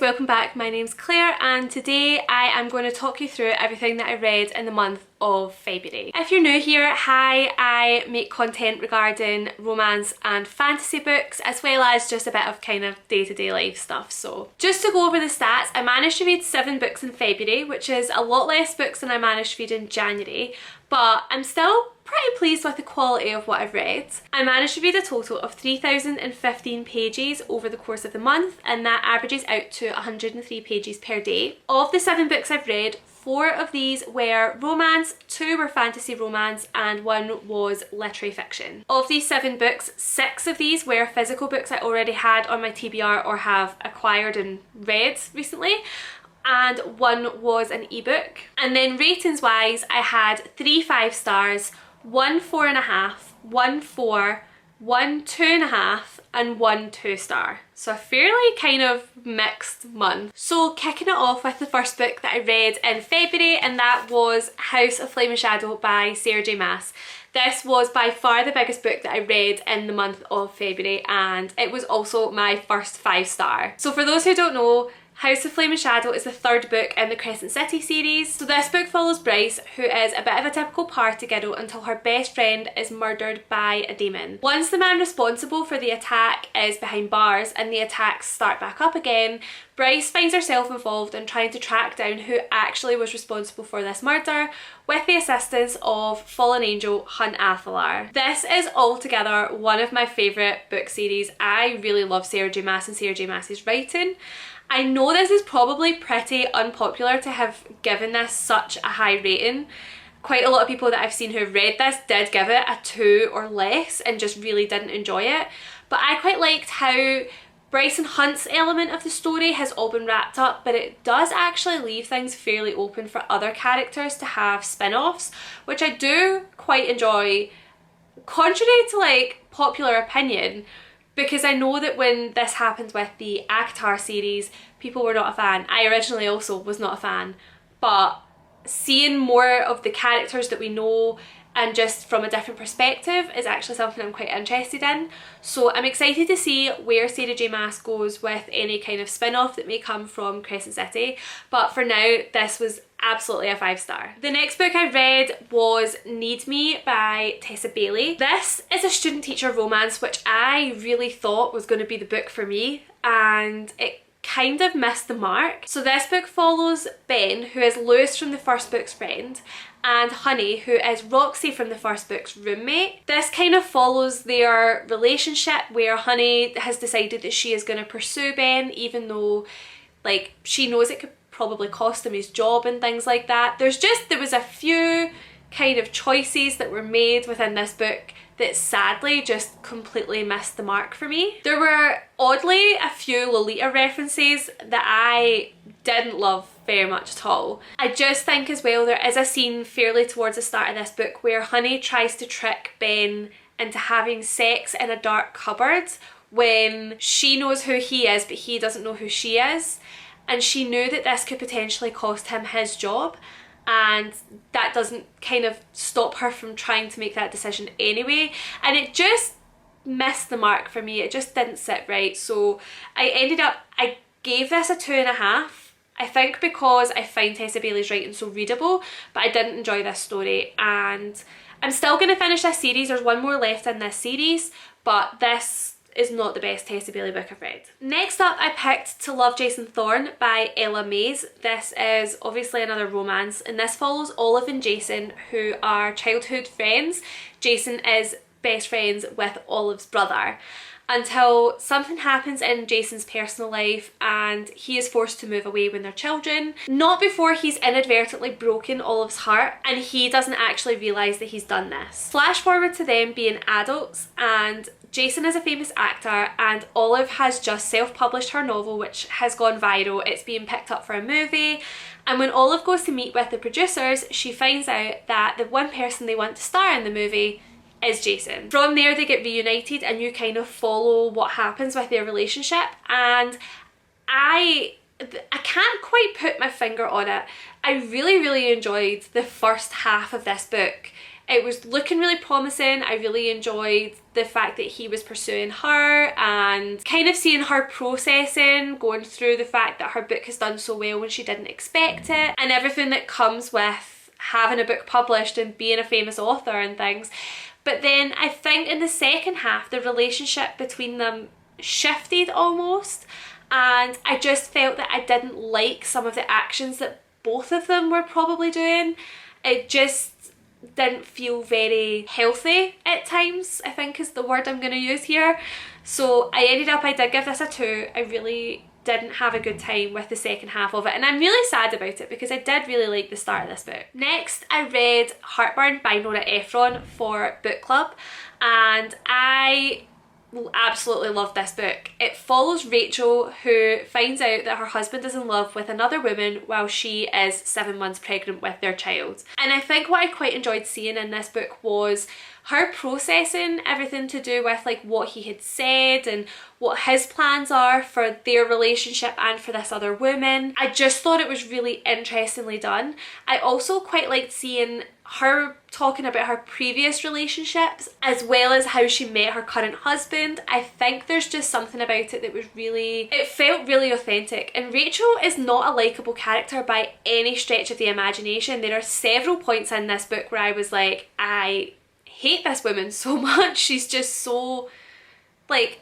guys, welcome back. My name's Claire and today I am going to talk you through everything that I read in the month of February. If you're new here, hi, I make content regarding romance and fantasy books as well as just a bit of kind of day-to-day life stuff. So just to go over the stats, I managed to read 7 books in February, which is a lot less books than I managed to read in January, but I'm still pretty pleased with the quality of what I've read. I managed to read a total of 3,015 pages over the course of the month, and that averages out to 103 pages per day. Of the 7 books I've read, 4 of these were romance, 2 were fantasy romance, and 1 was literary fiction. Of these 7 books, 6 of these were physical books I already had on my TBR or have acquired and read recently, and 1 was an ebook. And then ratings wise, I had 3 5 stars, 1 4.5, 1 4, 1 2.5, and 1 2 star. So a fairly kind of mixed month. So kicking it off with the first book that I read in February, and that was House of Flame and Shadow by Sarah J Maas. This was by far the biggest book that I read in the month of February, and it was also my first 5 star. So for those who don't know, House of Flame and Shadow is the 3rd book in the Crescent City series. So this book follows Bryce, who is a bit of a typical party girl until her best friend is murdered by a demon. Once the man responsible for the attack is behind bars and the attacks start back up again, Bryce finds herself involved in trying to track down who actually was responsible for this murder with the assistance of fallen angel Hunt Athalar. This is altogether one of my favourite book series. I really love Sarah J Maas and Sarah J Maas's writing. I know this is probably pretty unpopular to have given this such a high rating. Quite a lot of people that I've seen who have read this did give it a 2 or less and just really didn't enjoy it. But I quite liked how Bryce and Hunt's element of the story has all been wrapped up, but it does actually leave things fairly open for other characters to have spin-offs, which I do quite enjoy, contrary to like popular opinion. Because I know that when this happened with the ACOTAR series, people were not a fan. I originally also was not a fan. But seeing more of the characters that we know and just from a different perspective is actually something I'm quite interested in. So I'm excited to see where Sarah J Maas goes with any kind of spin-off that may come from Crescent City. But for now, this was absolutely a 5 star. The next book I read was Need Me by Tessa Bailey. This is a student teacher romance which I really thought was going to be the book for me, and it kind of missed the mark. So this book follows Ben, who is Lewis from the first book's friend, and Honey, who is Roxy from the first book's roommate. This kind of follows their relationship where Honey has decided that she is going to pursue Ben even though like she knows it could probably cost him his job and things like that. There was a few kind of choices that were made within this book that sadly just completely missed the mark for me. There were oddly a few Lolita references that I didn't love very much at all. I just think as well there is a scene fairly towards the start of this book where Honey tries to trick Ben into having sex in a dark cupboard when she knows who he is but he doesn't know who she is, and she knew that this could potentially cost him his job, and that doesn't kind of stop her from trying to make that decision anyway, and it just missed the mark for me. It just didn't sit right. So I gave this a 2.5. I think because I find Tessa Bailey's writing so readable, but I didn't enjoy this story, and I'm still going to finish this series. There's 1 more left in this series, but this is not the best Tessa Bailey book I've read. Next up, I picked To Love Jason Thorne by Ella Mays. This is obviously another romance, and this follows Olive and Jason, who are childhood friends. Jason is best friends with Olive's brother until something happens in Jason's personal life and he is forced to move away when they're children. Not before he's inadvertently broken Olive's heart and he doesn't actually realise that he's done this. Flash forward to them being adults, and Jason is a famous actor and Olive has just self-published her novel which has gone viral. It's being picked up for a movie, and when Olive goes to meet with the producers, she finds out that the one person they want to star in the movie is Jason. From there they get reunited and you kind of follow what happens with their relationship, and I can't quite put my finger on it. I really enjoyed the first half of this book. It was looking really promising. I really enjoyed the fact that he was pursuing her and kind of seeing her processing, going through the fact that her book has done so well when she didn't expect it, and everything that comes with having a book published and being a famous author and things. But then I think in the second half, the relationship between them shifted almost, and I just felt that I didn't like some of the actions that both of them were probably doing. It just didn't feel very healthy at times, I think is the word I'm going to use here. So I did give this a 2. I really didn't have a good time with the second half of it, and I'm really sad about it because I did really like the start of this book. Next, I read Heartburn by Nora Ephron for book club, and I absolutely love this book. It follows Rachel, who finds out that her husband is in love with another woman while she is 7 months pregnant with their child. And I think what I quite enjoyed seeing in this book was her processing everything to do with like what he had said and what his plans are for their relationship and for this other woman. I just thought it was really interestingly done. I also quite liked seeing her talking about her previous relationships as well as how she met her current husband. I think there's just something about it that was it felt really authentic. And Rachel is not a likeable character by any stretch of the imagination. There are several points in this book where I was like, I hate this woman so much. She's just so, like,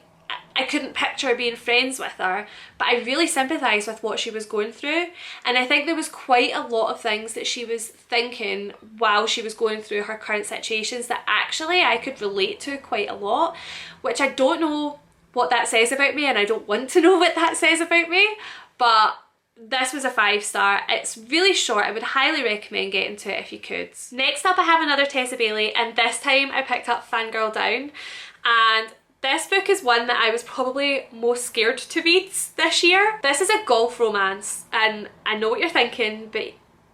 I couldn't picture being friends with her, but I really sympathised with what she was going through. And I think there was quite a lot of things that she was thinking while she was going through her current situations that actually I could relate to quite a lot, which I don't know what that says about me, and I don't want to know what that says about me, but this was a 5-star. It's really short. I would highly recommend getting to it if you could. Next up, I have another Tessa Bailey, and this time I picked up Fangirl Down, and this book is one that I was probably most scared to read this year. This is a golf romance, and I know what you're thinking, but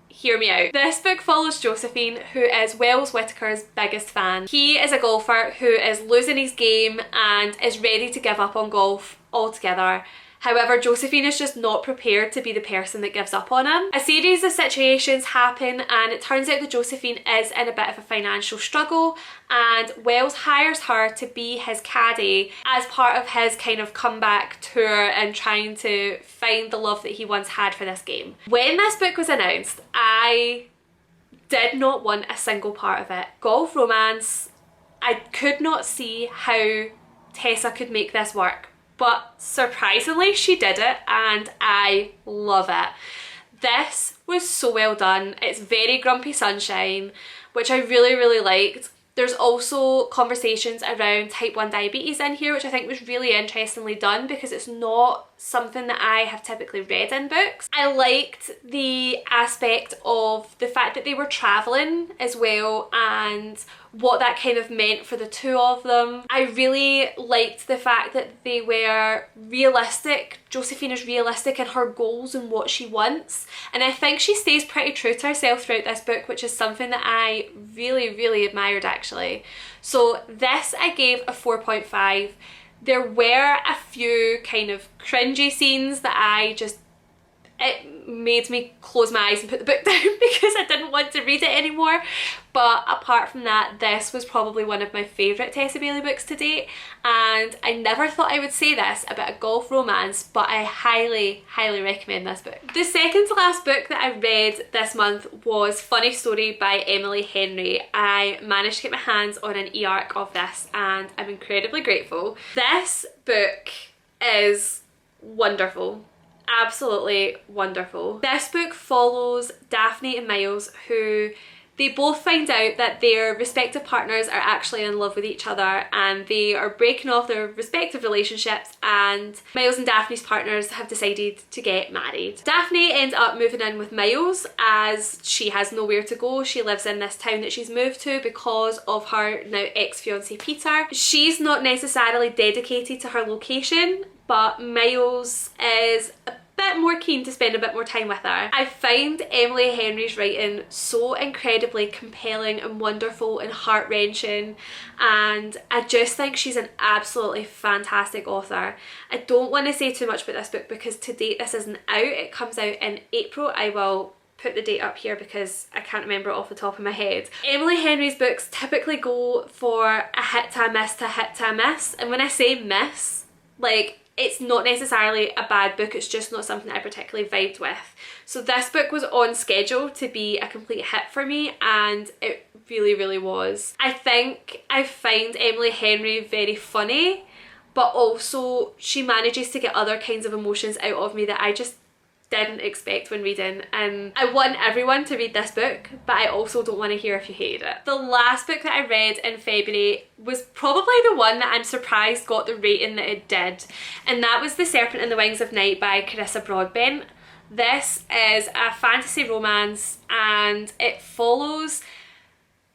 hear me out. This book follows Josephine, who is Wells Whitaker's biggest fan. He is a golfer who is losing his game and is ready to give up on golf altogether. However, Josephine is just not prepared to be the person that gives up on him. A series of situations happen, and it turns out that Josephine is in a bit of a financial struggle, and Wells hires her to be his caddy as part of his kind of comeback tour and trying to find the love that he once had for this game. When this book was announced, I did not want a single part of it. Golf romance, I could not see how Tessa could make this work. But surprisingly, she did it, and I love it. This was so well done. It's very Grumpy Sunshine, which I really, really liked. There's also conversations around type 1 diabetes in here, which I think was really interestingly done because it's not something that I have typically read in books. I liked the aspect of the fact that they were travelling as well and what that kind of meant for the two of them. I really liked the fact that they were realistic. Josephine is realistic in her goals and what she wants, and I think she stays pretty true to herself throughout this book, which is something that I really, really admired actually. So this I gave a 4.5. There were a few kind of cringy scenes that it made me close my eyes and put the book down because I didn't want to read it anymore. But apart from that, this was probably one of my favourite Tessa Bailey books to date, and I never thought I would say this about a golf romance, but I highly, highly recommend this book. The second to last book that I read this month was Funny Story by Emily Henry. I managed to get my hands on an e-arc of this and I'm incredibly grateful. This book is wonderful. Absolutely wonderful. This book follows Daphne and Miles, who they both find out that their respective partners are actually in love with each other, and they are breaking off their respective relationships, and Miles and Daphne's partners have decided to get married. Daphne ends up moving in with Miles as she has nowhere to go. She lives in this town that she's moved to because of her now ex-fiance Peter. She's not necessarily dedicated to her location, but Miles is a bit more keen to spend a bit more time with her. I find Emily Henry's writing so incredibly compelling and wonderful and heart-wrenching, and I just think she's an absolutely fantastic author. I don't want to say too much about this book because to date this isn't out. It comes out in April. I will put the date up here because I can't remember it off the top of my head. Emily Henry's books typically go for a hit to a miss to a hit to a miss, and when I say miss, like, it's not necessarily a bad book, it's just not something I particularly vibed with. So this book was on schedule to be a complete hit for me, and it really, really was. I think I find Emily Henry very funny, but also she manages to get other kinds of emotions out of me that I just didn't expect when reading, and I want everyone to read this book, but I also don't want to hear if you hated it. The last book that I read in February was probably the one that I'm surprised got the rating that it did, and that was The Serpent and the Wings of Night by Carissa Broadbent. This is a fantasy romance and it follows,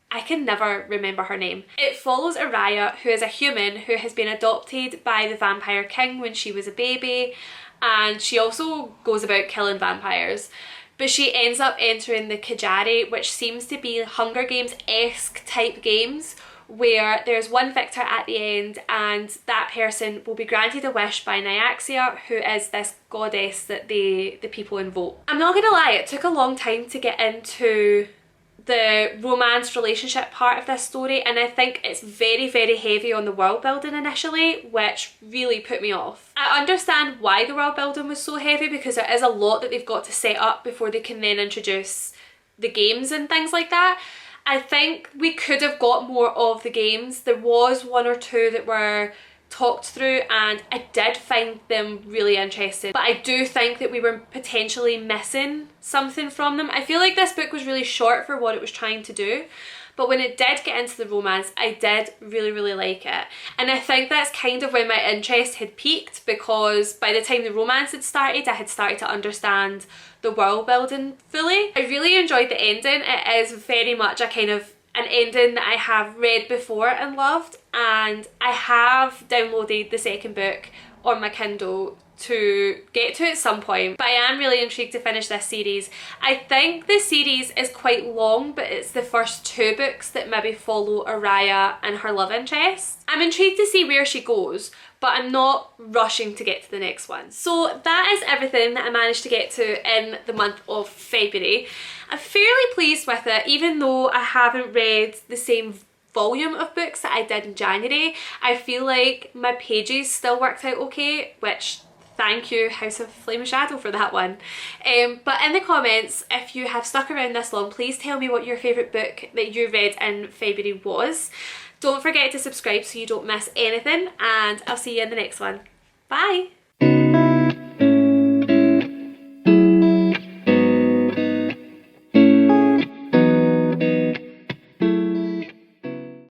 I can never remember her name. It follows Araya, who is a human who has been adopted by the Vampire King when she was a baby, and she also goes about killing vampires. But she ends up entering the Kajari, which seems to be Hunger Games-esque type games, where there's one victor at the end and that person will be granted a wish by Nyaxia, who is this goddess that the people invoke. I'm not gonna lie, it took a long time to get into the romance relationship part of this story, and I think it's very, very heavy on the world building initially, which really put me off. I understand why the world building was so heavy, because there is a lot that they've got to set up before they can then introduce the games and things like that. I think we could have got more of the games. There was one or two that were talked through and I did find them really interesting, but I do think that we were potentially missing something from them. I feel like this book was really short for what it was trying to do, but when it did get into the romance, I did really, really like it. And I think that's kind of when my interest had peaked, because by the time the romance had started, I had started to understand the world building fully. I really enjoyed the ending. It is very much a kind of an ending that I have read before and loved, and I have downloaded the second book on my Kindle to get to at some point, but I am really intrigued to finish this series. I think the series is quite long, but it's the first two books that maybe follow Araya and her love interest. I'm intrigued to see where she goes, but I'm not rushing to get to the next one. So that is everything that I managed to get to in the month of February. I'm fairly pleased with it, even though I haven't read the same volume of books that I did in January. I feel like my pages still worked out okay, which thank you House of Flame and Shadow for that one. But in the comments, if you have stuck around this long, please tell me what your favourite book that you read in February was. Don't forget to subscribe so you don't miss anything, and I'll see you in the next one. Bye!